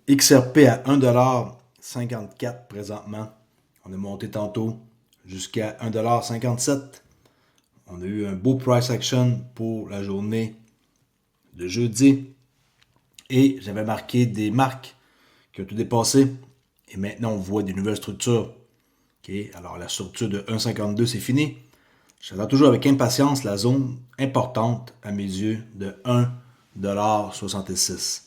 XRP à 1,54$ présentement. On a monté tantôt jusqu'à 1,57$. On a eu un beau price action pour la journée de jeudi. Et j'avais marqué des marques qui ont tout dépassé. Et maintenant, on voit des nouvelles structures. Okay? Alors, la structure de 1,52, c'est fini. J'attends toujours avec impatience la zone importante, à mes yeux, de 1,66$.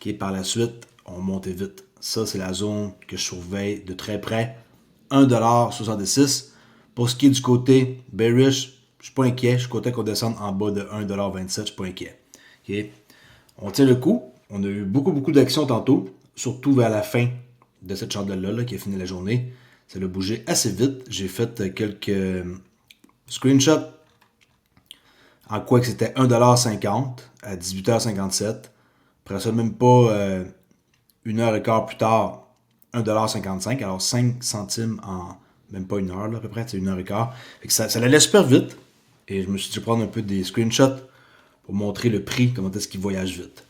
Okay? Par la suite, on monte vite. Ça, c'est la zone que je surveille de très près. 1,66$. Pour ce qui est du côté bearish, je ne suis pas inquiet. Je suis content qu'on descende en bas de 1,27$. Je ne suis pas inquiet. Okay? On tient le coup. On a eu beaucoup d'actions tantôt, surtout vers la fin de cette chandelle-là qui a fini la journée. Ça a bougé assez vite. J'ai fait quelques screenshots en quoi que c'était 1,50$ à 18h57. Après ça, même pas une heure et quart plus tard, 1,55$. Alors 5 centimes en même pas une heure, là, à peu près, c'est une heure et quart. Fait que ça allait super vite. Et je me suis dit prendre un peu des screenshots pour montrer le prix, comment est-ce qu'il voyage vite.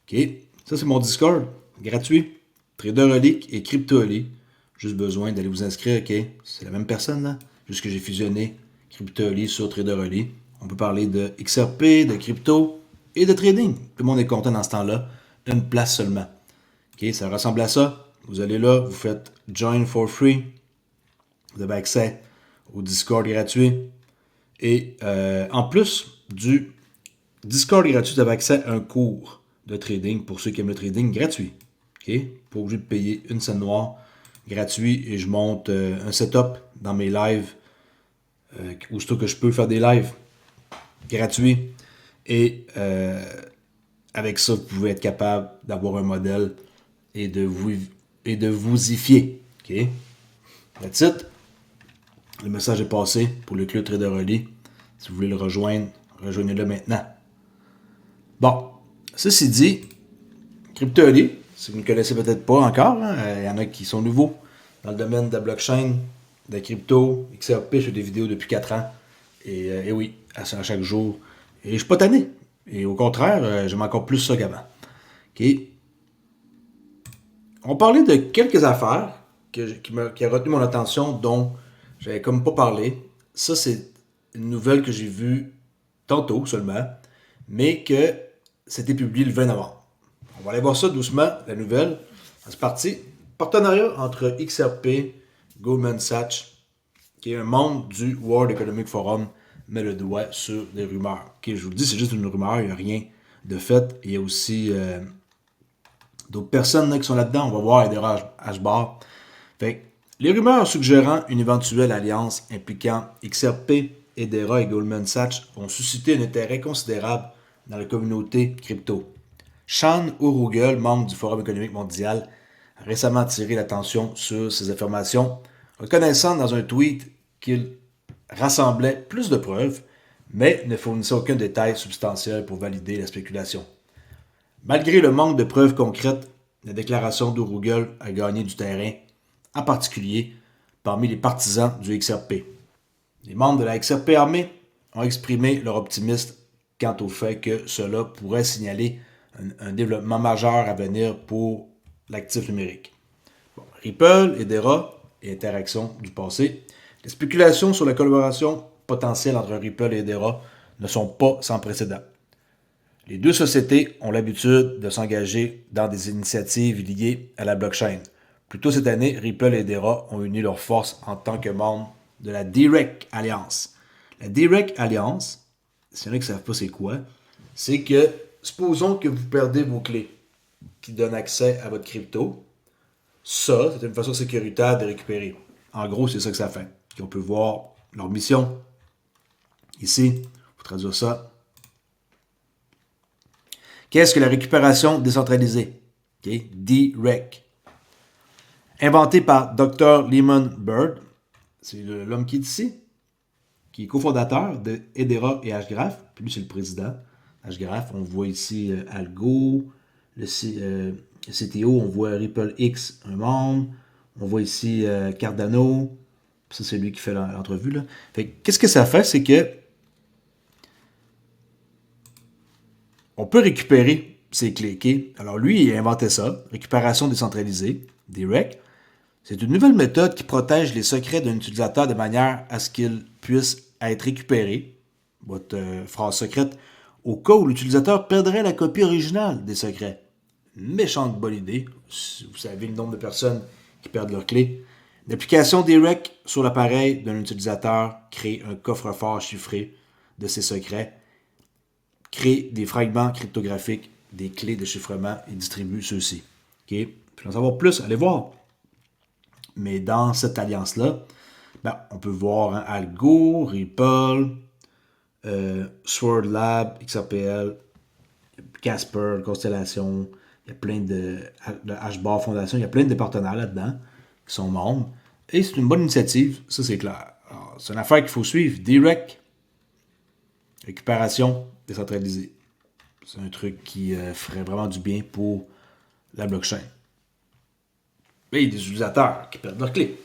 OK. Ça, c'est mon Discord. Gratuit. Traderolic et Cryptooli. Juste besoin d'aller vous inscrire. OK. C'est la même personne, là. Juste que j'ai fusionné Cryptooli sur Traderoli. On peut parler de XRP, de crypto et de trading. Tout le monde est content dans ce temps-là. Une place seulement. OK. Ça ressemble à ça. Vous allez là, vous faites Join for free. Vous avez accès au Discord gratuit. Et en plus du Discord gratuit, vous avez accès à un cours de trading pour ceux qui aiment le trading gratuit. OK? Pas obligé de payer une scène noire. Gratuit. Et je monte un setup dans mes lives. Aussitôt que je peux faire des lives gratuits. Et avec ça, vous pouvez être capable d'avoir un modèle et de vous y fier. OK? That's it. Le message est passé pour le club Traderoli. Si vous voulez le rejoindre, rejoignez-le maintenant. Bon, ceci dit, Cryptoly, si vous ne connaissez peut-être pas encore, il y en a qui sont nouveaux dans le domaine de la blockchain, de la crypto, XRP, je fais des vidéos depuis 4 ans. Et oui, à chaque jour. Et je ne suis pas tanné. Et au contraire, j'aime encore plus ça qu'avant. OK. On parlait de quelques affaires qui a retenu mon attention, dont j'avais comme pas parlé. Ça, c'est une nouvelle que j'ai vue tantôt seulement, mais que c'était publié le 20 novembre. On va aller voir ça doucement, la nouvelle. C'est parti. Partenariat entre XRP, Goldman Sachs, qui est un membre du World Economic Forum, met le doigt sur des rumeurs. Okay, je vous le dis, c'est juste une rumeur, il n'y a rien de fait. Il y a aussi d'autres personnes là, qui sont là-dedans. On va voir Edera Ashbar. Fait les rumeurs suggérant une éventuelle alliance impliquant XRP, Edera et Goldman Sachs ont suscité un intérêt considérable dans la communauté crypto. Sean O'Rourke, membre du Forum économique mondial, a récemment attiré l'attention sur ces affirmations, reconnaissant dans un tweet qu'il rassemblait plus de preuves, mais ne fournissait aucun détail substantiel pour valider la spéculation. Malgré le manque de preuves concrètes, la déclaration d'Orugal a gagné du terrain, en particulier parmi les partisans du XRP. Les membres de la XRP armée ont exprimé leur optimisme quant au fait que cela pourrait signaler un développement majeur à venir pour l'actif numérique. Bon, Ripple, Edera et Interaction du passé. Les spéculations sur la collaboration potentielle entre Ripple et Edera ne sont pas sans précédent. Les deux sociétés ont l'habitude de s'engager dans des initiatives liées à la blockchain. Plus tôt cette année, Ripple et Edera ont uni leurs forces en tant que membres de la Direct Alliance. La Direct Alliance, s'il y en a qui ne savent pas c'est quoi, c'est que, supposons que vous perdez vos clés qui donnent accès à votre crypto. Ça, c'est une façon sécuritaire de récupérer. En gros, c'est ça que ça fait. Et on peut voir leur mission. Ici, pour traduire ça. Qu'est-ce que la récupération décentralisée? Okay? D-REC. Inventé par Dr. Lehman Bird, c'est l'homme qui est ici, qui est cofondateur de Hedera et Hgraph, puis lui c'est le président. Hgraph, on voit ici Algo, le CTO, on voit Ripple X, un membre, on voit ici Cardano, ça c'est lui qui fait l'entrevue là. Fait qu'est-ce que ça fait, c'est que on peut récupérer ses clés. OK? Alors lui, il a inventé ça, récupération décentralisée, DREC. C'est une nouvelle méthode qui protège les secrets d'un utilisateur de manière à ce qu'ils puissent être récupérés, votre phrase secrète, au cas où l'utilisateur perdrait la copie originale des secrets. Méchante bonne idée, si vous savez le nombre de personnes qui perdent leurs clés. L'application DREC sur l'appareil d'un utilisateur crée un coffre-fort chiffré de ses secrets, crée des fragments cryptographiques, des clés de chiffrement et distribue ceux-ci. OK? Pour en savoir plus, allez voir. Mais dans cette alliance-là, on peut voir Algo, Ripple, Sword Lab, XRPL, Casper, Constellation, il y a plein de HBAR Fondation, il y a plein de partenaires là-dedans qui sont membres. Et c'est une bonne initiative, ça c'est clair. Alors, c'est une affaire qu'il faut suivre. Direct, récupération décentralisée. C'est un truc qui ferait vraiment du bien pour la blockchain. Mais il y a des utilisateurs qui perdent leurs clés.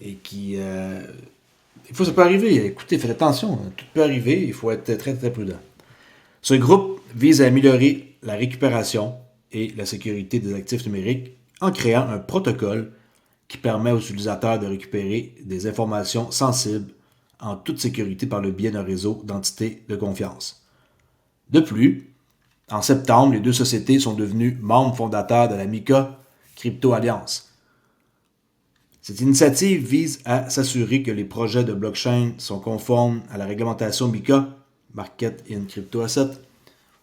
Et qui... des fois, ça peut arriver. Écoutez, faites attention. Tout peut arriver. Il faut être très, très prudent. Ce groupe vise à améliorer la récupération et la sécurité des actifs numériques en créant un protocole qui permet aux utilisateurs de récupérer des informations sensibles en toute sécurité par le biais d'un réseau d'entités de confiance. De plus, en septembre, les deux sociétés sont devenues membres fondateurs de la MiCA Crypto Alliance. Cette initiative vise à s'assurer que les projets de blockchain sont conformes à la réglementation MiCA, Market in Crypto Asset,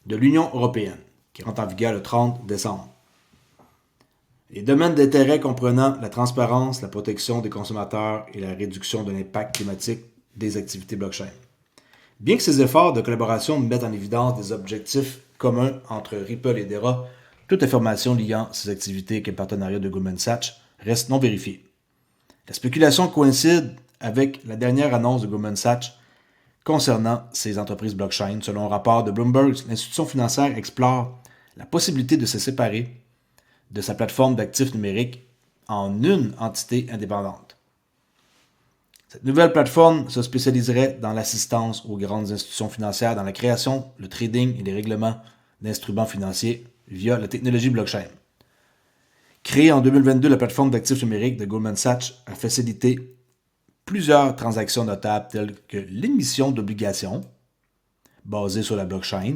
de l'Union européenne, qui rentre en vigueur le 30 décembre. Les domaines d'intérêt comprenant la transparence, la protection des consommateurs et la réduction de l'impact climatique des activités blockchain. Bien que ces efforts de collaboration mettent en évidence des objectifs communs entre Ripple et Dera, toute information liant ces activités avec un partenariat de Goldman Sachs reste non vérifiée. La spéculation coïncide avec la dernière annonce de Goldman Sachs concernant ces entreprises blockchain. Selon un rapport de Bloomberg, l'institution financière explore la possibilité de se séparer de sa plateforme d'actifs numériques en une entité indépendante. Cette nouvelle plateforme se spécialiserait dans l'assistance aux grandes institutions financières dans la création, le trading et les règlements d'instruments financiers via la technologie blockchain. Créée en 2022, la plateforme d'actifs numériques de Goldman Sachs a facilité plusieurs transactions notables telles que l'émission d'obligations basées sur la blockchain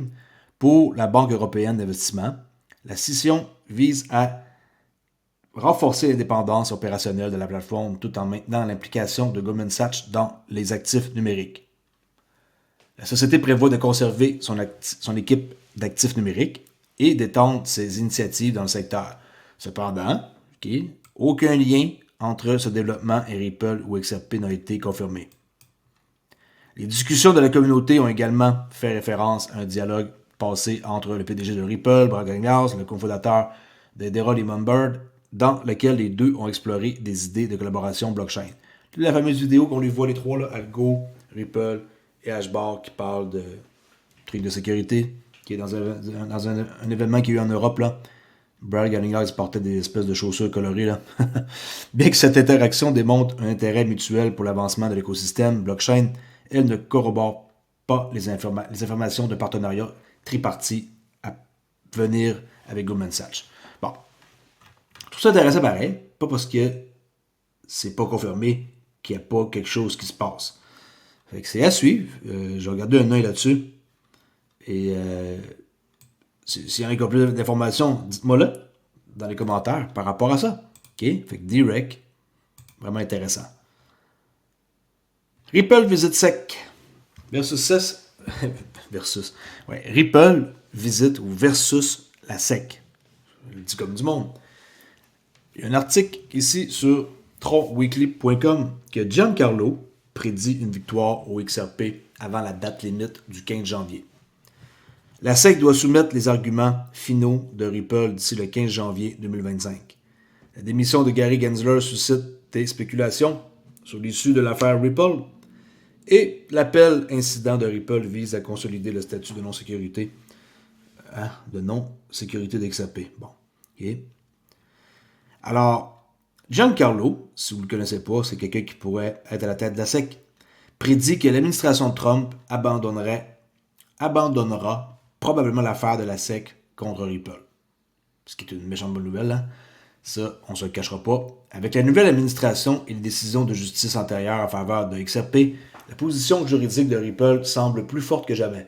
pour la Banque européenne d'investissement. La scission vise à renforcer l'indépendance opérationnelle de la plateforme tout en maintenant l'implication de Goldman Sachs dans les actifs numériques. La société prévoit de conserver son équipe d'actifs numériques et d'étendre ses initiatives dans le secteur. Cependant, aucun lien entre ce développement et Ripple ou XRP n'a été confirmé. Les discussions de la communauté ont également fait référence à un dialogue passé entre le PDG de Ripple, Brad Garlinghouse, le cofondateur de Dera Lehman Bird, dans lequel les deux ont exploré des idées de collaboration blockchain. C'est la fameuse vidéo qu'on les voit les trois, là, Algo, Ripple et HBAR, qui parlent de trucs de sécurité, qui est dans un événement qu'il y a eu en Europe, là. Brad Garlinghouse portait des espèces de chaussures colorées, là. Bien que cette interaction démontre un intérêt mutuel pour l'avancement de l'écosystème blockchain, elle ne corrobore pas les informations de partenariat tripartis à venir avec Goldman Sachs. Bon. Tout ça intéressant pareil, pas parce que c'est pas confirmé qu'il n'y a pas quelque chose qui se passe. Fait que c'est à suivre. J'ai regardé un œil là-dessus. Et s'il y en a qui ont plus d'informations, dites-moi là, dans les commentaires, par rapport à ça. OK? Fait que direct, vraiment intéressant. Ripple visite SEC versus Ripple visite ou versus la SEC. Je le dis comme du monde. Il y a un article ici sur tronweekly.com que Giancarlo prédit une victoire au XRP avant la date limite du 15 janvier. La SEC doit soumettre les arguments finaux de Ripple d'ici le 15 janvier 2025. La démission de Gary Gensler suscite des spéculations sur l'issue de l'affaire Ripple et l'appel incident de Ripple vise à consolider le statut de non-sécurité d'XRP. Bon, OK. Alors, Giancarlo, si vous ne le connaissez pas, c'est quelqu'un qui pourrait être à la tête de la SEC, prédit que l'administration Trump abandonnera probablement l'affaire de la SEC contre Ripple. Ce qui est une méchante bonne nouvelle, là. Ça, on ne se le cachera pas. Avec la nouvelle administration et les décisions de justice antérieures en faveur de XRP, la position juridique de Ripple semble plus forte que jamais.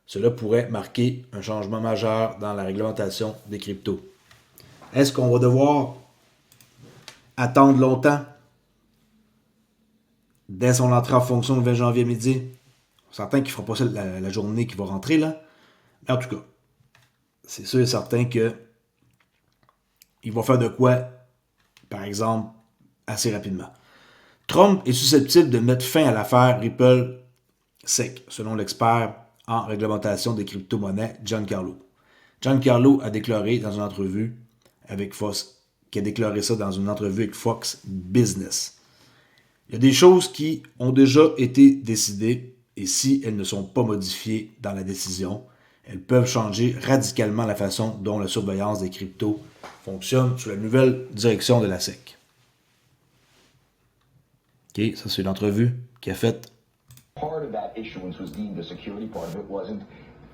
Cela pourrait marquer un changement majeur dans la réglementation des cryptos. Est-ce qu'on va devoir attendre longtemps dès son entrée en fonction le 20 janvier midi? On s'entend qu'il ne fera pas ça la journée qui va rentrer, là. Mais en tout cas, c'est sûr et certain que il va faire de quoi, par exemple, assez rapidement. Trump est susceptible de mettre fin à l'affaire Ripple SEC, selon l'expert en réglementation des crypto-monnaies Giancarlo. Giancarlo a déclaré dans une entrevue avec Fox, qui a déclaré ça dans une entrevue avec Fox Business. Il y a des choses qui ont déjà été décidées et si elles ne sont pas modifiées dans la décision, elles peuvent changer radicalement la façon dont la surveillance des cryptos fonctionne sous la nouvelle direction de la SEC. OK, ça c'est l'entrevue qu'il a faite. Part of that issuance was deemed a security, part of it wasn't.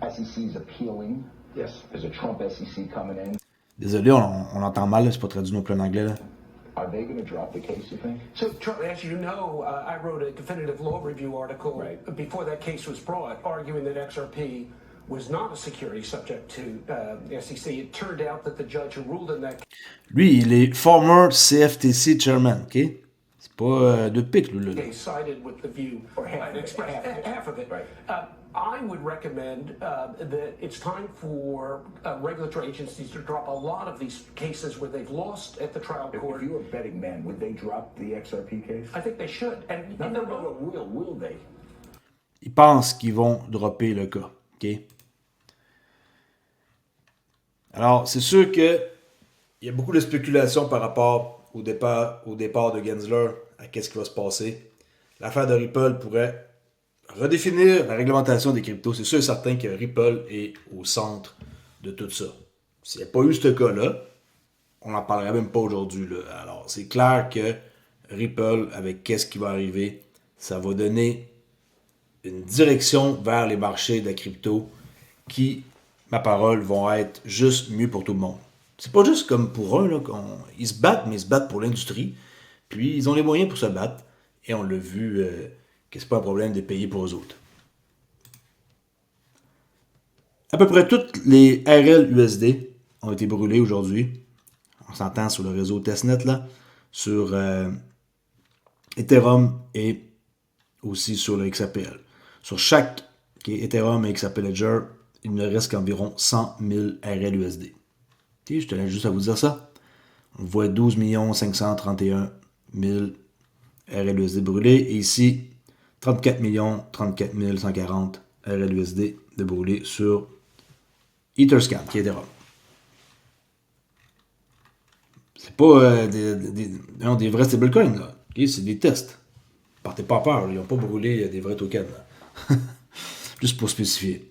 SEC's appealing. Yes. There's a Trump SEC coming in. Désolé, on entend mal, c'est pas traduit non plus en anglais. Là. Are they going to drop the case, you think? So, Charlie, as you know, I wrote a definitive law review article before that case was brought, arguing that XRP was not a security subject to SEC. It turned out that the judge who ruled in that case... Lui, il est former CFTC chairman, OK? C'est pas de pique, lui, là. Sided with the view, or half of it. Right. I would recommend that it's time for regulatory agencies to drop a lot of these cases where they've lost at the trial court. If you were a betting man, would they drop the XRP case? I think they should. And will they? Ils pensent qu'ils vont dropper le cas, OK? Alors, c'est sûr que il y a beaucoup de spéculations par rapport au départ de Gensler à qu'est-ce qui va se passer. L'affaire de Ripple pourrait redéfinir la réglementation des cryptos. C'est sûr et certain que Ripple est au centre de tout ça. S'il n'y a pas eu ce cas-là, on n'en parlerait même pas aujourd'hui. Alors, c'est clair que Ripple, avec qu'est-ce qui va arriver, ça va donner une direction vers les marchés de la crypto qui, ma parole, vont être juste mieux pour tout le monde. C'est pas juste comme pour eux, là, ils se battent, mais ils se battent pour l'industrie. Puis, ils ont les moyens pour se battre. Et on l'a vu que c'est pas un problème de payer pour eux autres. À peu près toutes les RLUSD ont été brûlées aujourd'hui. On s'entend sur le réseau testnet, là, sur Ethereum et aussi sur le XRPL. Sur chaque Ethereum et XRP Ledger, il ne reste qu'environ 100 000 RLUSD. Okay, je tenais juste à vous dire ça. On voit 12 531 000 RLUSD brûlés. Et ici, 34 140 RLUSD de brûlés sur Etherscan, qui est Ethereum. C'est pas des vrais stablecoins, là. Okay, c'est des tests. Partez pas peur, ils n'ont pas brûlé des vrais tokens. Juste pour spécifier.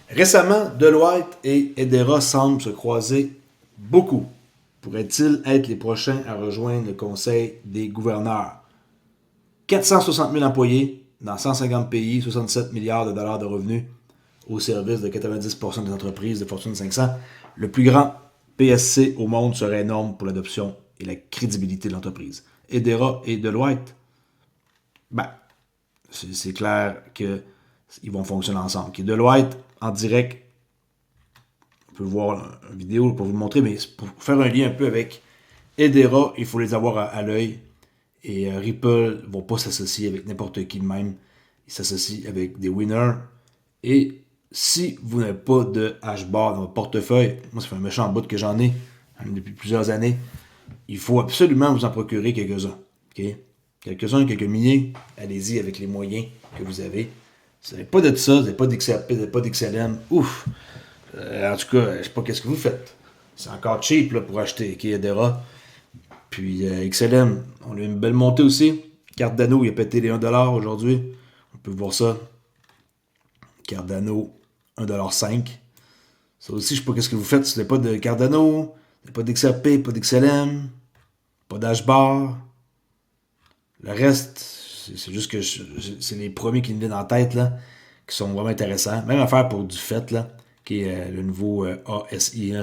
Récemment, Deloitte et Hedera semblent se croiser beaucoup. Pourraient-ils être les prochains à rejoindre le Conseil des gouverneurs? 460 000 employés dans 150 pays, 67 milliards de dollars de revenus au service de 90% des entreprises de Fortune 500. Le plus grand PSC au monde serait énorme pour l'adoption et la crédibilité de l'entreprise. Hedera et Deloitte, c'est clair qu'ils vont fonctionner ensemble. Okay, Deloitte, en direct, on peut voir une vidéo pour vous montrer, mais pour faire un lien un peu avec Hedera, il faut les avoir à l'œil. Et Ripple ne vont pas s'associer avec n'importe qui de même. Ils s'associent avec des winners. Et si vous n'avez pas de hash-bar dans votre portefeuille, moi ça fait un méchant bout que j'en ai depuis plusieurs années, il faut absolument vous en procurer quelques-uns. Okay? Quelques-uns, quelques milliers, allez-y avec les moyens que vous avez. Si vous n'avez pas de ça, vous n'avez pas d'XRP, vous n'avez pas d'XLM, ouf! En tout cas, je ne sais pas qu'est-ce que vous faites. C'est encore cheap là, pour acheter Hedera. Puis XLM, on a eu une belle montée aussi. Cardano, il a pété les 1$ aujourd'hui. On peut voir ça. Cardano, 1,5$. Ça aussi, je ne sais pas qu'est-ce que vous faites si vous n'avez pas de Cardano, vous n'avez pas d'XRP, pas d'XLM, pas d'Hbar. Le reste, c'est juste que c'est les premiers qui me viennent en tête, là, qui qui sont vraiment intéressants. Même affaire pour du FET, là, qui est le nouveau ASI,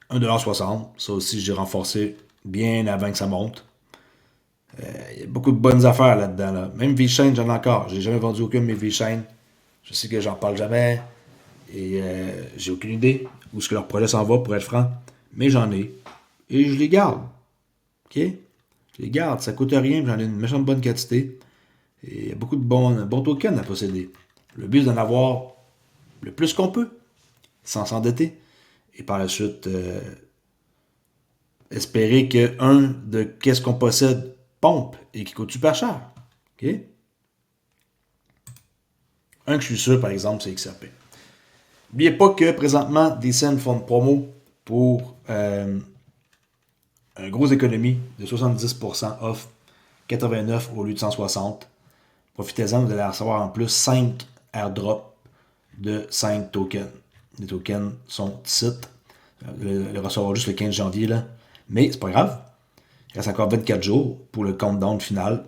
1,60$. Ça aussi, j'ai renforcé bien avant que ça monte. Il y a beaucoup de bonnes affaires là-dedans. Là. Même V-Chain, j'en ai encore. J'ai jamais vendu aucun de mes V-Chain. Je sais que j'en parle jamais. Et j'ai aucune idée où ce que leur projet s'en va, pour être franc. Mais j'en ai. Et je les garde. OK? Je les garde. Ça coûte rien. J'en ai une méchante bonne quantité. Et il y a beaucoup de bons tokens à posséder. Le but, c'est d'en avoir le plus qu'on peut, sans s'endetter. Et par la suite, espérer qu'un de qu'est-ce qu'on possède pompe et qui coûte super cher. OK? Un que je suis sûr, par exemple, c'est XRP. N'oubliez pas que présentement, Decent font une promo pour une grosse économie de 70% off, 89 au lieu de 160. Profitez-en, vous allez recevoir en plus 5 airdrops de 5 tokens. Les tokens sont sites. Le recevoir juste le 15 janvier, là. Mais c'est pas grave. Il reste encore 24 jours pour le countdown final.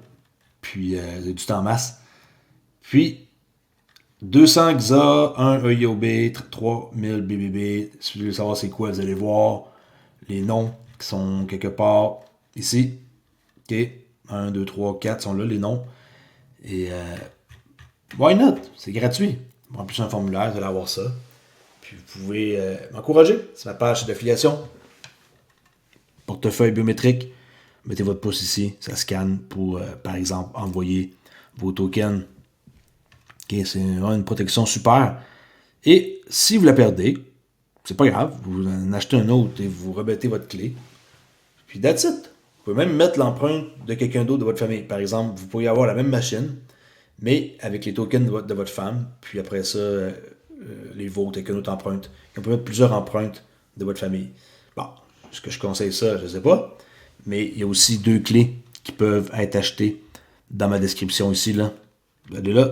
Puis, il y a du temps en masse. Puis, 200 XA, 1 EIOB, 3000 BBB. Si vous voulez savoir c'est quoi, vous allez voir les noms qui sont quelque part ici. OK. 1, 2, 3, 4 sont là, les noms. Et why not? C'est gratuit. En plus, un formulaire, vous allez avoir ça. Puis vous pouvez m'encourager. C'est ma page d'affiliation. Portefeuille biométrique. Mettez votre pouce ici. Ça scanne pour, par exemple, envoyer vos tokens. Okay, c'est une protection super. Et si vous la perdez, c'est pas grave. Vous en achetez un autre et vous remettez votre clé. Puis that's it. Vous pouvez même mettre l'empreinte de quelqu'un d'autre de votre famille. Par exemple, vous pourriez avoir la même machine, mais avec les tokens de votre femme, puis après ça, les vôtres avec une autre empreinte. Et on peut mettre plusieurs empreintes de votre famille. Bon, est-ce que je conseille ça? Je ne sais pas. Mais il y a aussi 2 clés qui peuvent être achetées dans ma description ici. Là. Vous allez là.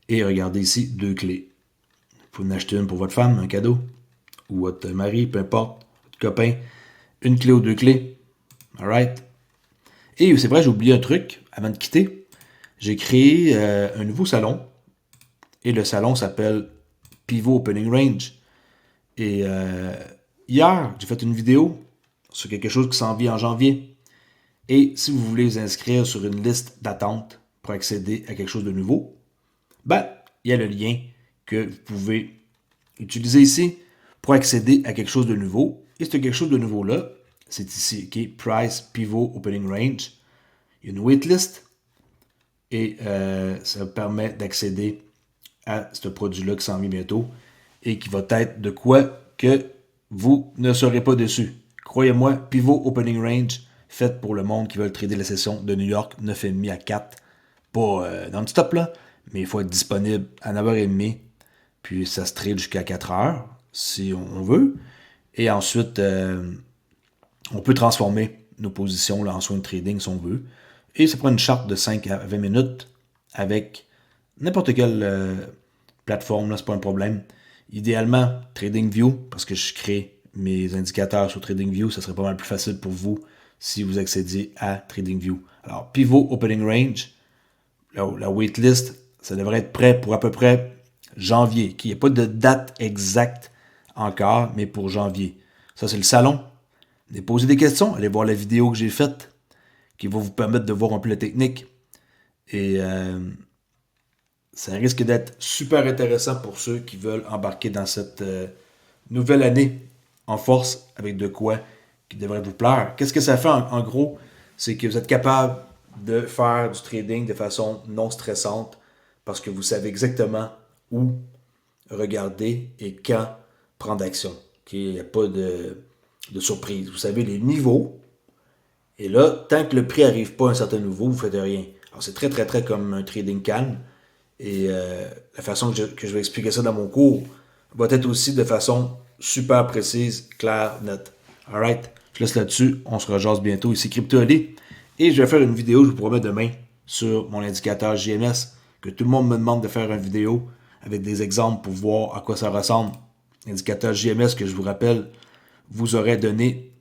Et regardez ici, 2 clés. Vous pouvez en acheter une pour votre femme, un cadeau. Ou votre mari, peu importe. Votre copain. Une clé ou 2 clés. Alright. Et c'est vrai, j'ai oublié un truc avant de quitter. J'ai créé un nouveau salon. Et le salon s'appelle Pivot Opening Range. Et hier, j'ai fait une vidéo sur quelque chose qui s'en vient en janvier. Et si vous voulez vous inscrire sur une liste d'attente pour accéder à quelque chose de nouveau, ben, il y a le lien que vous pouvez utiliser ici pour accéder à quelque chose de nouveau. Et ce quelque chose de nouveau-là, c'est ici, OK? Price Pivot Opening Range. Il y a une waitlist et ça permet d'accéder à ce produit-là qui s'en vient bientôt et qui va être de quoi que vous ne serez pas dessus. Croyez-moi, Pivot Opening Range, fait pour le monde qui veut trader la session de New York, 9,5 à 4. Pas non-stop là, mais il faut être disponible à 9h30. Puis ça se trade jusqu'à 4h, si on veut. Et ensuite, on peut transformer nos positions là, en swing trading si on veut. Et ça prend une charte de 5 à 20 minutes avec n'importe quelle plateforme, là, c'est pas un problème. Idéalement, TradingView, parce que je crée mes indicateurs sur TradingView, ça serait pas mal plus facile pour vous si vous accédiez à TradingView. Alors, Pivot Opening Range, la waitlist, ça devrait être prêt pour à peu près janvier. Il n'y a pas de date exacte encore, mais pour janvier. Ça, c'est le salon. Posez des questions, allez voir la vidéo que j'ai faite qui va vous permettre de voir un peu la technique. Et ça risque d'être super intéressant pour ceux qui veulent embarquer dans cette nouvelle année en force avec de quoi qui devrait vous plaire. Qu'est-ce que ça fait en gros? C'est que vous êtes capable de faire du trading de façon non stressante parce que vous savez exactement où regarder et quand prendre action. Il n'y a pas de surprise. Vous savez les niveaux. Et là, tant que le prix n'arrive pas à un certain niveau, vous ne faites rien. Alors, c'est très, très, très comme un trading calme. Et la façon que je vais expliquer ça dans mon cours va être aussi de façon super précise, claire, nette. Alright? Je laisse là-dessus. On se rejase bientôt ici Crypto AD. Et je vais faire une vidéo, je vous promets, demain sur mon indicateur JMS. Que tout le monde me demande de faire une vidéo avec des exemples pour voir à quoi ça ressemble. L'indicateur JMS, que je vous rappelle, vous aurait donné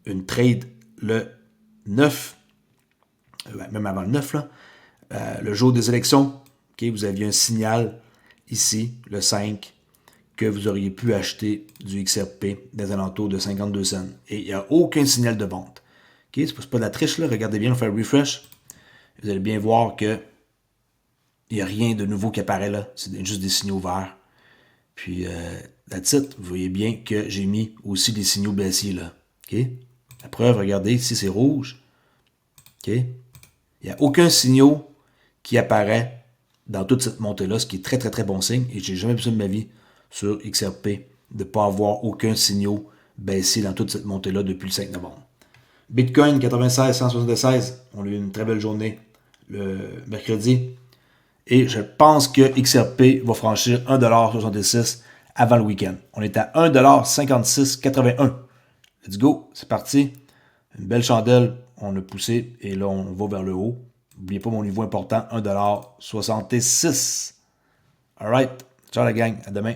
une trade le 9, même avant le 9, là, le jour des élections, Okay? Vous aviez un signal ici, le 5, que vous auriez pu acheter du XRP des alentours de 52 cents. Et il n'y a aucun signal de vente. Okay? C'est pas de la triche, là. Regardez bien, on fait un refresh. Vous allez bien voir que il n'y a rien de nouveau qui apparaît là. C'est juste des signaux verts. Puis, that's it. Vous voyez bien que j'ai mis aussi des signaux baissiers là. Okay? La preuve, regardez, ici c'est rouge. Okay? Il n'y a aucun signal qui apparaît dans toute cette montée-là, ce qui est très, très, très bon signe. Et je n'ai jamais vu ça de ma vie sur XRP, de ne pas avoir aucun signal baissier dans toute cette montée-là depuis le 5 novembre. Bitcoin 96, 176, on a eu une très belle journée le mercredi. Et je pense que XRP va franchir 1,66$ avant le week-end. On est à 1,5681$. Let's go, c'est parti. Une belle chandelle, on a poussé et là on va vers le haut. N'oubliez pas mon niveau important, 1,66$. Alright, ciao la gang, à demain.